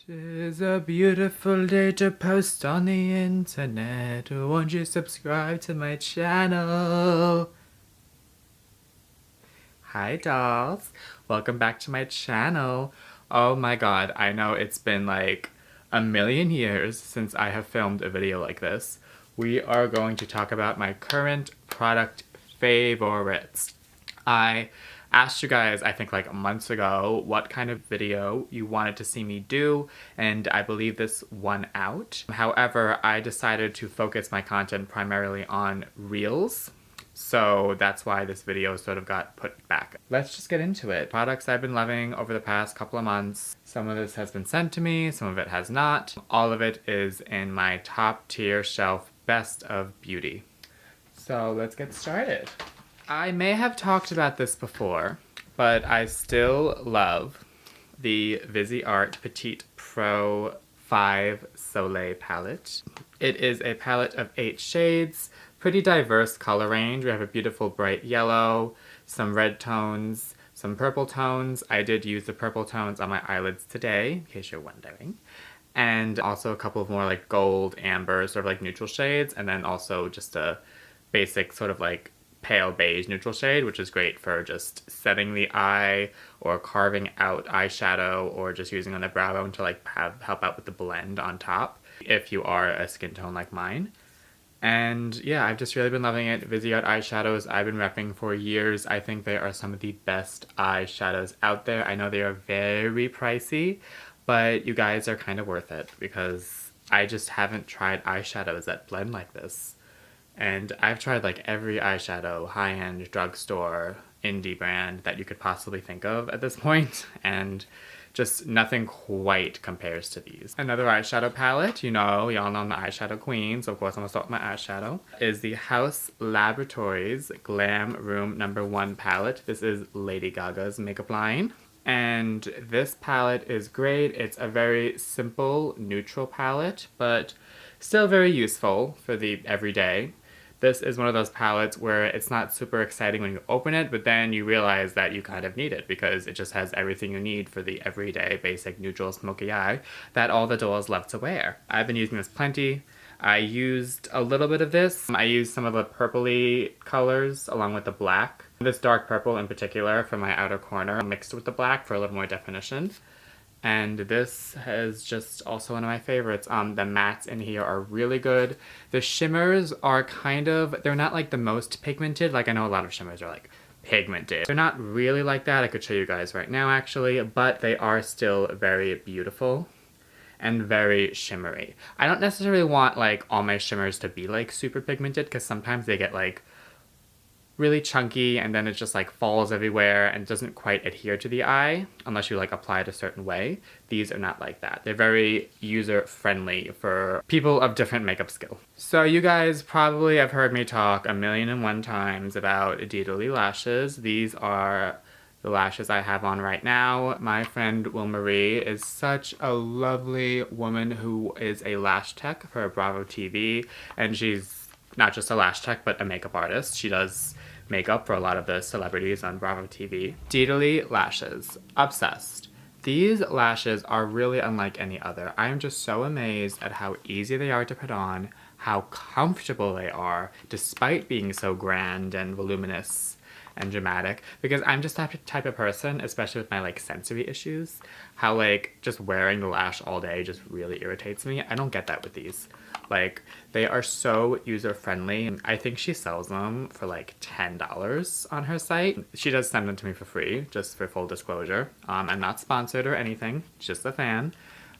'Tis a beautiful day to post on the internet. Won't you subscribe to my channel? Hi dolls, welcome back to my channel. Oh my god, I know it's been like a million years since I have filmed a video like this. We are going to talk about my current product favorites. I asked you guys, I think like months ago, what kind of video you wanted to see me do, and I believe this won out. However, I decided to focus my content primarily on Reels, so that's why this video sort of got put back. Let's just get into it. Products I've been loving over the past couple of months. Some of this has been sent to me, some of it has not. All of it is in my top tier shelf best of beauty. So let's get started. I may have talked about this before, but I still love the Viseart Petite Pro 5 Soleil palette. It is a palette of 8 shades, pretty diverse color range. We have a beautiful bright yellow, some red tones, some purple tones. I did use the purple tones on my eyelids today, in case you're wondering. And also a couple of more like gold, amber, sort of like neutral shades, and then also just a basic sort of like pale beige neutral shade, which is great for just setting the eye or carving out eyeshadow or just using on the brow bone to like help out with the blend on top if you are a skin tone like mine. And yeah, I've just really been loving it. Viseart eyeshadows I've been repping for years. I think they are some of the best eyeshadows out there. I know they are very pricey, but you guys are kind of worth it because I just haven't tried eyeshadows that blend like this. And I've tried like every eyeshadow, high-end, drugstore, indie brand that you could possibly think of at this point, and just nothing quite compares to these. Another eyeshadow palette, y'all know I'm the eyeshadow queen, so of course I'm gonna start with my eyeshadow, is the House Laboratories Glam Room No. 1 palette. This is Lady Gaga's makeup line. And this palette is great. It's a very simple, neutral palette, but still very useful for the everyday. This is one of those palettes where it's not super exciting when you open it, but then you realize that you kind of need it because it just has everything you need for the everyday basic neutral smoky eye that all the dolls love to wear. I've been using this plenty. I used a little bit of this. I used some of the purpley colors along with the black. This dark purple in particular for my outer corner mixed with the black for a little more definition. And this is just also one of my favorites. The mattes in here are really good. The shimmers are they're not like the most pigmented. Like I know a lot of shimmers are like pigmented. They're not really like that. I could show you guys right now actually, but they are still very beautiful and very shimmery. I don't necessarily want like all my shimmers to be like super pigmented because sometimes they get like really chunky and then it just like falls everywhere and doesn't quite adhere to the eye unless you like apply it a certain way. These are not like that. They're very user friendly for people of different makeup skill. So you guys probably have heard me talk 1,000,001 times about diddy lashes. These are the lashes I have on right now. My friend Will Marie is such a lovely woman who is a lash tech for Bravo TV, and she's not just a lash tech but a makeup artist. She does makeup for a lot of the celebrities on Bravo TV. Diddy lashes. Obsessed. These lashes are really unlike any other. I am just so amazed at how easy they are to put on, how comfortable they are, despite being so grand and voluminous and dramatic, because I'm just that type of person, especially with my like sensory issues, how like just wearing the lash all day just really irritates me. I don't get that with these. Like, they are so user-friendly. I think she sells them for like $10 on her site. She does send them to me for free, just for full disclosure. I'm not sponsored or anything, just a fan.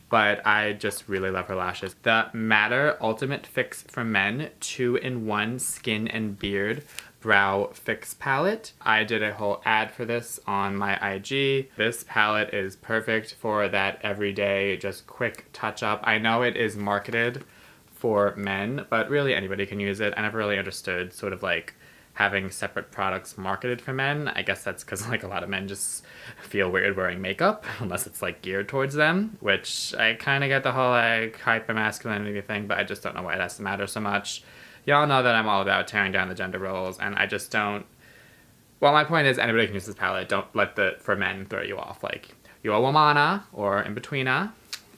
But I just really love her lashes. The Matter Ultimate Fix for Men 2-in-1 Skin and Beard Brow Fix Palette. I did a whole ad for this on my IG. This palette is perfect for that everyday, just quick touch-up. I know it is marketed for men, but really anybody can use it. I never really understood sort of like having separate products marketed for men. I guess that's because like a lot of men just feel weird wearing makeup unless it's like geared towards them, which I kind of get the whole like hyper masculinity thing, but I just don't know why it has to matter so much. Y'all know that I'm all about tearing down the gender roles, and I just don't. Well, my point is anybody can use this palette. Don't let the for men throw you off. Like, you're a womana or in betweener,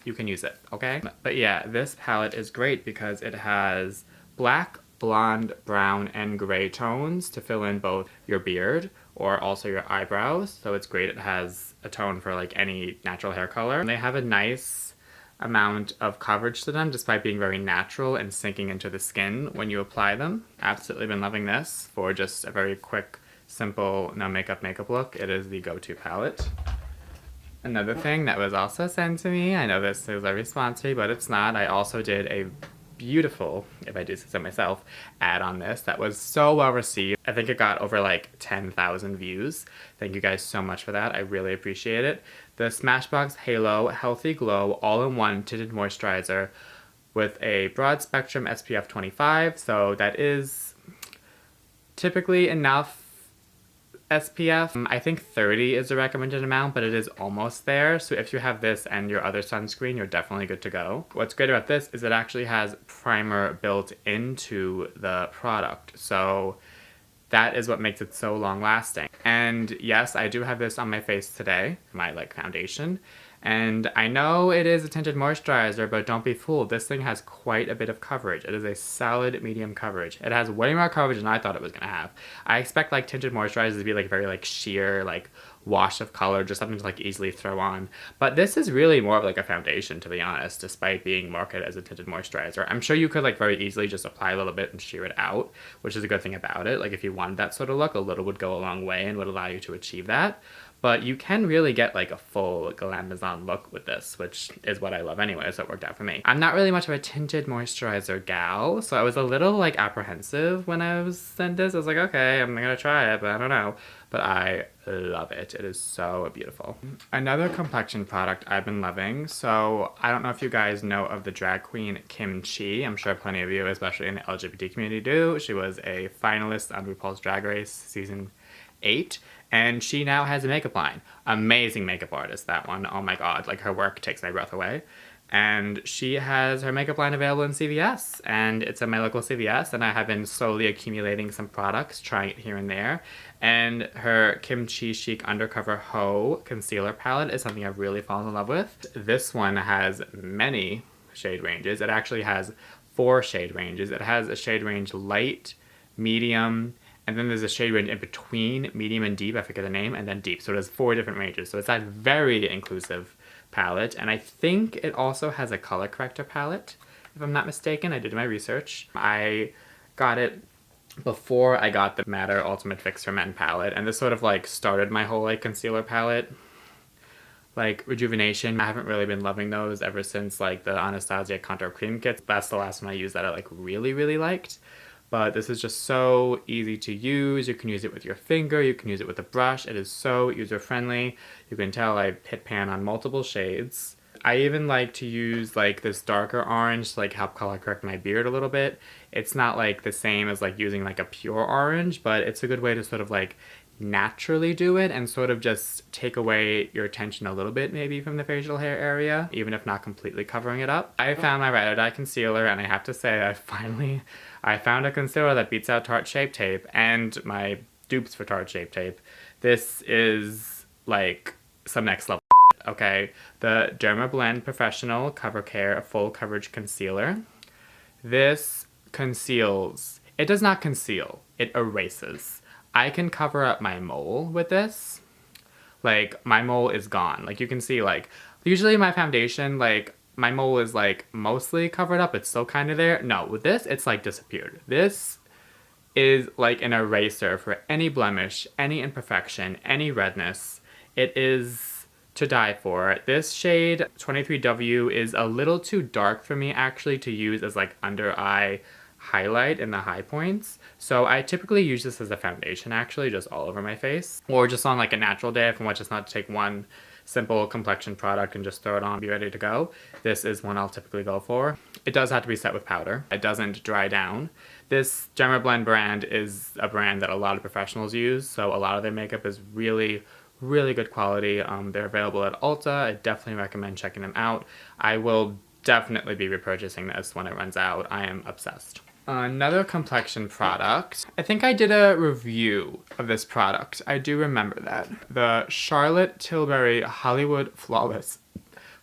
you can use it, okay? But yeah, this palette is great because it has black, blonde, brown, and gray tones to fill in both your beard or also your eyebrows. So it's great. It has a tone for like any natural hair color. And they have a nice amount of coverage to them despite being very natural and sinking into the skin when you apply them. Absolutely been loving this for just a very quick, simple, no makeup look. It is the go-to palette. Another thing that was also sent to me, I know this is very sponsory, but it's not. I also did a beautiful, if I do say so myself, ad on this that was so well received. I think it got over like 10,000 views. Thank you guys so much for that. I really appreciate it. The Smashbox Halo Healthy Glow All-in-One Tinted Moisturizer with a broad spectrum SPF 25. So that is typically enough SPF. I think 30 is the recommended amount, but it is almost there. So if you have this and your other sunscreen, you're definitely good to go. What's great about this is it actually has primer built into the product. So that is what makes it so long lasting. And yes, I do have this on my face today, my like foundation. And I know it is a tinted moisturizer, but don't be fooled. This thing has quite a bit of coverage. It is a solid medium coverage. It has way more coverage than I thought it was gonna have. I expect like tinted moisturizers to be like very like sheer, like wash of color, just something to like easily throw on. But this is really more of like a foundation, to be honest, despite being marketed as a tinted moisturizer. I'm sure you could like very easily just apply a little bit and sheer it out, which is a good thing about it. Like if you wanted that sort of look, a little would go a long way and would allow you to achieve that. But you can really get like a full glamazon look with this, which is what I love anyway, so it worked out for me. I'm not really much of a tinted moisturizer gal, so I was a little like apprehensive when I was sent this. I was like, okay, I'm gonna try it, but I don't know. But I love it. It is so beautiful. Another complexion product I've been loving. So I don't know if you guys know of the drag queen Kim Chi. I'm sure plenty of you, especially in the LGBT community, do. She was a finalist on RuPaul's Drag Race season 8. And she now has a makeup line. Amazing makeup artist, that one. Oh my god, like her work takes my breath away. And she has her makeup line available in CVS. And it's at my local CVS. And I have been slowly accumulating some products, trying it here and there. And her Kimchi Chic Undercover Ho concealer palette is something I've really fallen in love with. This one has many shade ranges. It actually has 4 shade ranges. It has a shade range light, medium, and then there's a shade range in between medium and deep, I forget the name, and then deep. So it has 4 different ranges. So it's a very inclusive palette. And I think it also has a color corrector palette, if I'm not mistaken. I did my research. I got it before I got the Matter Ultimate Fix for Men palette. And this sort of like started my whole like concealer palette like rejuvenation. I haven't really been loving those ever since like the Anastasia Contour Cream Kits. That's the last one I used that I like really liked. But this is just so easy to use. You can use it with your finger, you can use it with a brush. It is so user-friendly. You can tell I hit pan on multiple shades. I even like to use like this darker orange to like help color correct my beard a little bit. It's not like the same as like using like a pure orange, but it's a good way to sort of like naturally do it and sort of just take away your attention a little bit maybe from the facial hair area, even if not completely covering it up. I found my ride or die concealer, and I have to say I found a concealer that beats out Tarte Shape Tape and my dupes for Tarte Shape Tape. This is like some next level, okay? The Derma Blend Professional Cover Care Full Coverage Concealer. This conceals. It does not conceal, it erases. I can cover up my mole with this. Like, my mole is gone. Like, you can see, like, usually my foundation, like, my mole is, like, mostly covered up. It's still kind of there. No, with this, it's, like, disappeared. This is, like, an eraser for any blemish, any imperfection, any redness. It is to die for. This shade, 23W, is a little too dark for me, actually, to use as, like, under-eye highlight in the high points. So I typically use this as a foundation, actually, just all over my face. Or just on like a natural day if I want just not to take one simple complexion product and just throw it on and be ready to go. This is one I'll typically go for. It does have to be set with powder. It doesn't dry down. This Derma Blend brand is a brand that a lot of professionals use, so a lot of their makeup is really good quality. They're available at Ulta. I definitely recommend checking them out. I will definitely be repurchasing this when it runs out. I am obsessed. Another complexion product. I think I did a review of this product. I do remember that. The Charlotte Tilbury Hollywood Flawless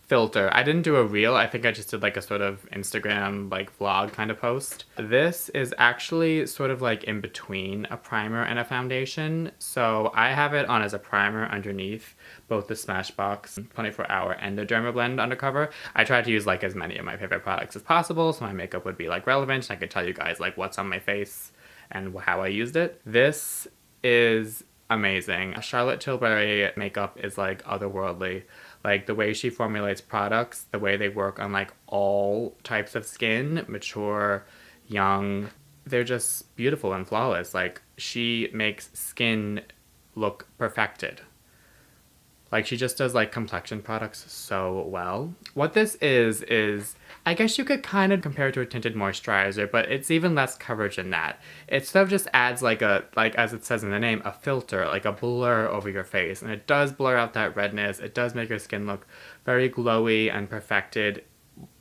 filter. I didn't do a reel. I think I just did like a sort of Instagram like vlog kind of post. This is actually sort of like in between a primer and a foundation. So I have it on as a primer underneath both the Smashbox 24 Hour and the Dermablend undercover. I tried to use like as many of my favorite products as possible so my makeup would be like relevant and I could tell you guys like what's on my face and how I used it. This is amazing. Charlotte Tilbury makeup is like otherworldly. Like the way she formulates products, the way they work on like all types of skin, mature, young, they're just beautiful and flawless. Like she makes skin look perfected. Like she just does like complexion products so well. What this is I guess you could kind of compare it to a tinted moisturizer, but it's even less coverage than that. It sort of just adds like as it says in the name, a filter, like a blur over your face. And it does blur out that redness. It does make your skin look very glowy and perfected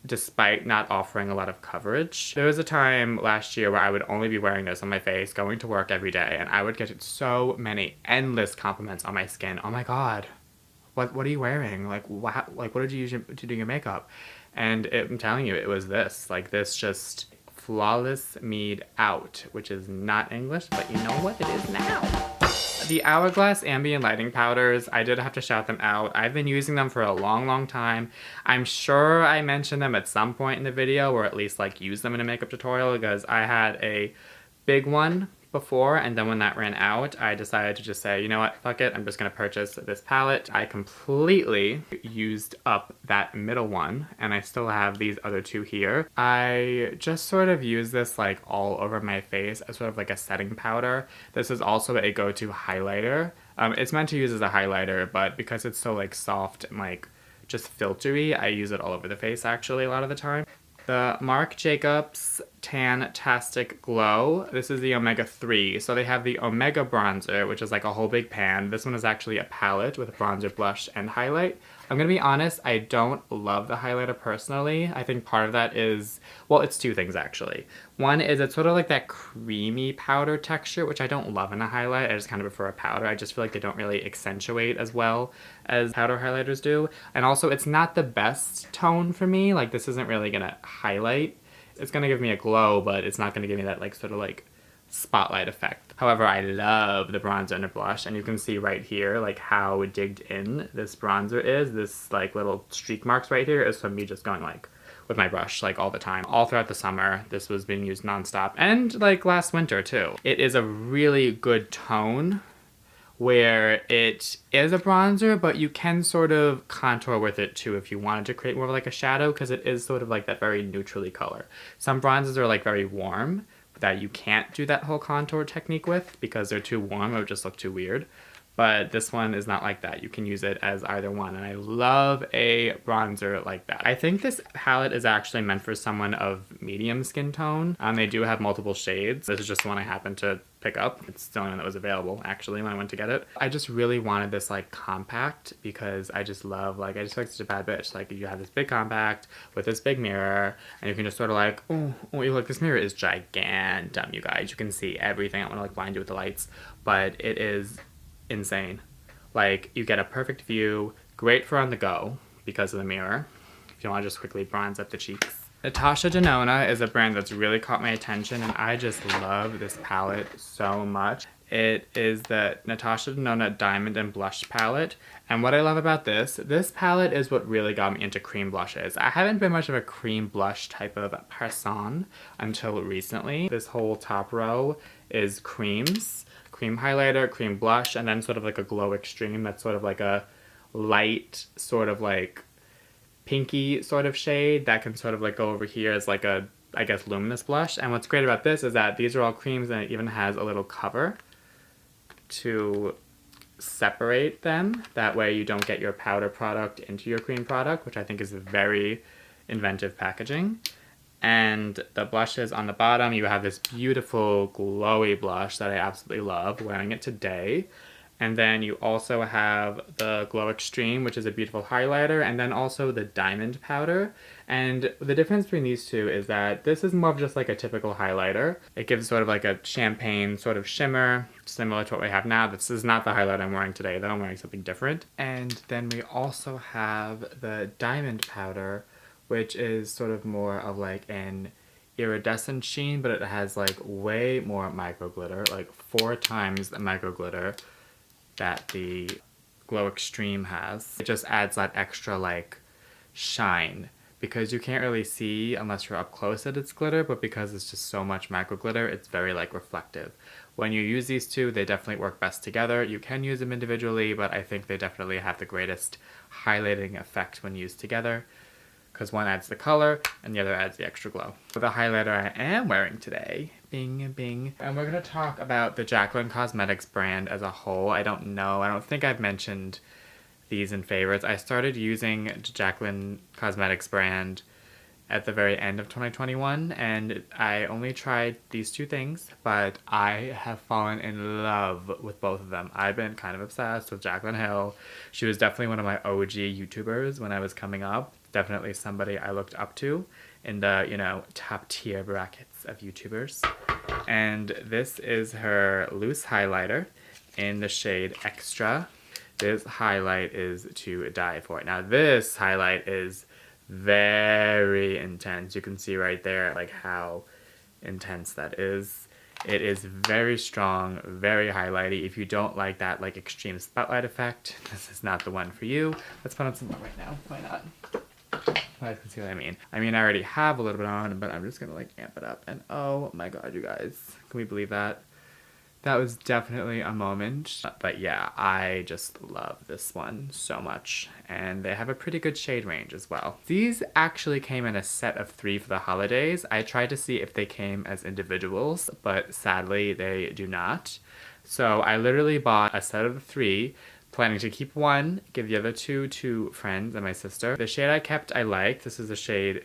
despite not offering a lot of coverage. There was a time last year where I would only be wearing this on my face, going to work every day, and I would get so many endless compliments on my skin. Oh my god. What are you wearing? Like, what did you use to do your makeup? And I'm telling you, it was this. Like, this just flawless mead out, which is not English, but you know what? It is now. The Hourglass Ambient Lighting Powders, I did have to shout them out. I've been using them for a long, long time. I'm sure I mentioned them at some point in the video, or at least, like, use them in a makeup tutorial, because I had a big one before, and then when that ran out, I decided to just say, you know what, fuck it, I'm just gonna purchase this palette. I completely used up that middle one, and I still have these other two here. I just sort of use this like all over my face as sort of like a setting powder. This is also a go-to highlighter. It's meant to use as a highlighter, but because it's so like soft and like just filtery, I use it all over the face actually a lot of the time. The Marc Jacobs Tan-tastic Glow. This is the Omega 3. So they have the Omega Bronzer, which is like a whole big pan. This one is actually a palette with bronzer, blush, and highlight. I'm gonna be honest, I don't love the highlighter personally. I think part of that is, well, it's two things actually. One is it's sort of like that creamy powder texture, which I don't love in a highlight. I just kind of prefer a powder. I just feel like they don't really accentuate as well as powder highlighters do. And also, it's not the best tone for me. Like, this isn't really gonna highlight. It's gonna give me a glow, but it's not gonna give me that like sort of like spotlight effect. However, I love the bronzer and the blush, and you can see right here like how digged in this bronzer is. This like little streak marks right here is from me just going like with my brush like all the time. All throughout the summer, this was being used nonstop, and like last winter too. It is a really good tone where it is a bronzer, but you can sort of contour with it too if you wanted to create more of like a shadow, because it is sort of like that very neutrally color. Some bronzers are like very warm, that you can't do that whole contour technique with because they're too warm, it would just look too weird. But this one is not like that. You can use it as either one, and I love a bronzer like that. I think this palette is actually meant for someone of medium skin tone. They do have multiple shades. This is just the one I happened to pick up. It's the only one that was available actually when I went to get it. I just really wanted this like compact because I just love, like, I just feel like such a bad bitch. Like, you have this big compact with this big mirror, and you can just sort of like, oh, look, this mirror is gigantic, you guys. You can see everything. I don't want to like blind you with the lights, but it is insane. Like, you get a perfect view, great for on the go because of the mirror, if you want to just quickly bronze up the cheeks. Natasha Denona is a brand that's really caught my attention, and I just love this palette so much. It is the Natasha Denona Diamond and Blush palette, and what I love about this palette is what really got me into cream blushes. I haven't been much of a cream blush type of person until recently. This whole top row is creams. Cream highlighter, cream blush, and then sort of like a glow extreme that's sort of like a light, sort of like pinky sort of shade that can sort of like go over here as like a, I guess, luminous blush. And what's great about this is that these are all creams, and it even has a little cover to separate them. That way you don't get your powder product into your cream product, which I think is very inventive packaging. And the blushes on the bottom, you have this beautiful glowy blush that I absolutely love, wearing it today. And then you also have the Glow Extreme, which is a beautiful highlighter, and then also the Diamond Powder. And the difference between these two is that this is more of just like a typical highlighter. It gives sort of like a champagne sort of shimmer, similar to what we have now. This is not the highlight I'm wearing today, though I'm wearing something different. And then we also have the Diamond Powder, which is sort of more of like an iridescent sheen, but it has like way more micro glitter, like 4 times the micro glitter that the Glow Extreme has. It just adds that extra like shine, because you can't really see unless you're up close that it's glitter, but because it's just so much micro glitter, it's very like reflective. When you use these two, they definitely work best together. You can use them individually, but I think they definitely have the greatest highlighting effect when used together, because one adds the color and the other adds the extra glow. For the highlighter I am wearing today, bing bing, and we're gonna talk about the Jaclyn Cosmetics brand as a whole. I don't think I've mentioned these in favorites. I started using Jaclyn Cosmetics brand at the very end of 2021, and I only tried these 2 things, but I have fallen in love with both of them. I've been kind of obsessed with Jaclyn Hill. She was definitely one of my OG YouTubers when I was coming up. Definitely somebody I looked up to in the, you know, top tier brackets of YouTubers. And this is her loose highlighter in the shade Extra. This highlight is to die for. Now this highlight is very intense. You can see right there like how intense that is. It is very strong, very highlighty. If you don't like that like extreme spotlight effect, this is not the one for you. Let's put on some more right now. Why not? You guys can see what I mean. I mean, I already have a little bit on, but I'm just gonna like amp it up. And oh my god, you guys, can we believe that? That was definitely a moment. But yeah, I just love this one so much. And they have a pretty good shade range as well. These actually came in a set of 3 for the holidays. I tried to see if they came as individuals, but sadly they do not. So I literally bought a set of 3, planning to keep 1, give the other 2 to friends and my sister. The shade I kept I liked. This is the shade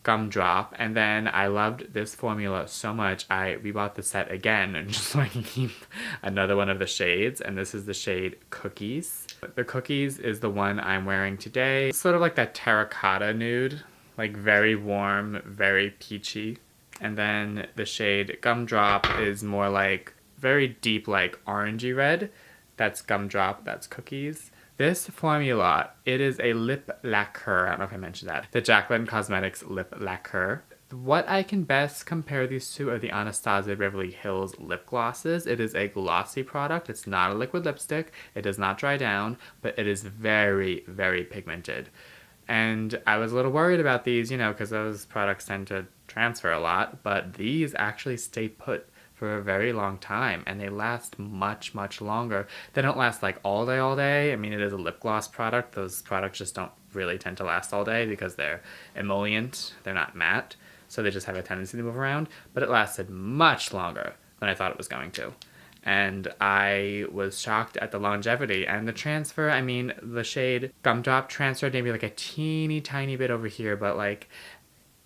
Gumdrop, and then I loved this formula so much I rebought the set again and just so I can keep another one of the shades, and this is the shade Cookies. The Cookies is the one I'm wearing today. It's sort of like that terracotta nude, like very warm, very peachy. And then the shade Gumdrop is more like very deep like orangey red. That's Gumdrop, that's Cookies. This formula, it is a lip lacquer. I don't know if I mentioned that. The Jaclyn Cosmetics lip lacquer. What I can best compare these to are the Anastasia Beverly Hills lip glosses. It is a glossy product. It's not a liquid lipstick. It does not dry down, but it is very, very pigmented. And I was a little worried about these, you know, because those products tend to transfer a lot, but these actually stay put for a very long time, and they last much, much longer. They don't last like all day. I mean, it is a lip gloss product. Those products just don't really tend to last all day because they're emollient, they're not matte, so they just have a tendency to move around, but it lasted much longer than I thought it was going to. And I was shocked at the longevity and the transfer. I mean, the shade Gumdrop transferred maybe like a teeny tiny bit over here, but like,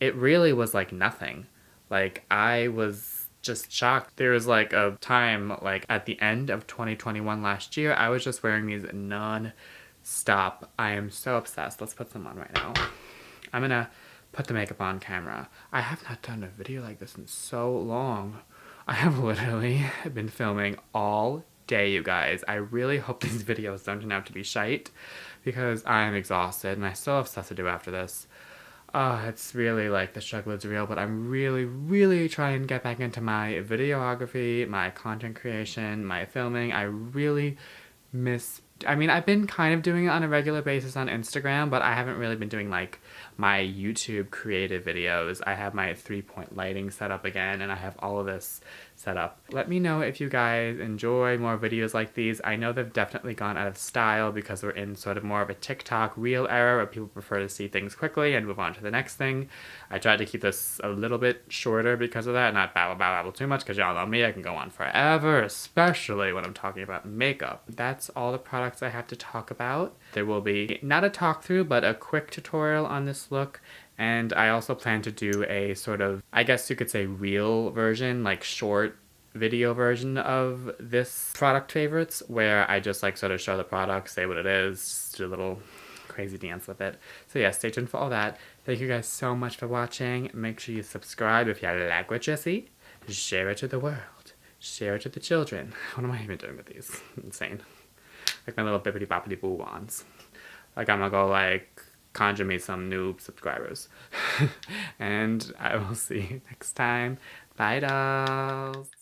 it really was like nothing. Like, I was just shocked. There was like a time like at the end of 2021 last year, I was just wearing these non-stop. I am so obsessed. Let's put some on right now. I'm gonna put the makeup on camera. I have not done a video like this in so long. I have literally been filming all day, you guys. I really hope these videos don't turn out to be shite because I am exhausted and I still have stuff to do after this. It's really like the struggle is real, but I'm really, really trying to get back into my videography, my content creation, my filming. I really miss, I mean, I've been kind of doing it on a regular basis on Instagram, but I haven't really been doing like my YouTube creative videos. I have my 3-point lighting set up again, and I have all of this set up. Let me know if you guys enjoy more videos like these. I know they've definitely gone out of style because we're in sort of more of a TikTok reel era where people prefer to see things quickly and move on to the next thing. I tried to keep this a little bit shorter because of that, not babble too much, because y'all know me, I can go on forever, especially when I'm talking about makeup. That's all the products I have to talk about. There will be not a talk through, but a quick tutorial on this look. And I also plan to do a sort of, I guess you could say, reel version, like short video version of this product favorites where I just like sort of show the product, say what it is, just do a little crazy dance with it. So yeah, stay tuned for all that. Thank you guys so much for watching. Make sure you subscribe if you like what you see. Share it to the world. Share it to the children. What am I even doing with these? Insane. Like my little bippity boppity boo wands. Like I'm gonna go like conjure me some new subscribers. And I will see you next time. Bye dolls.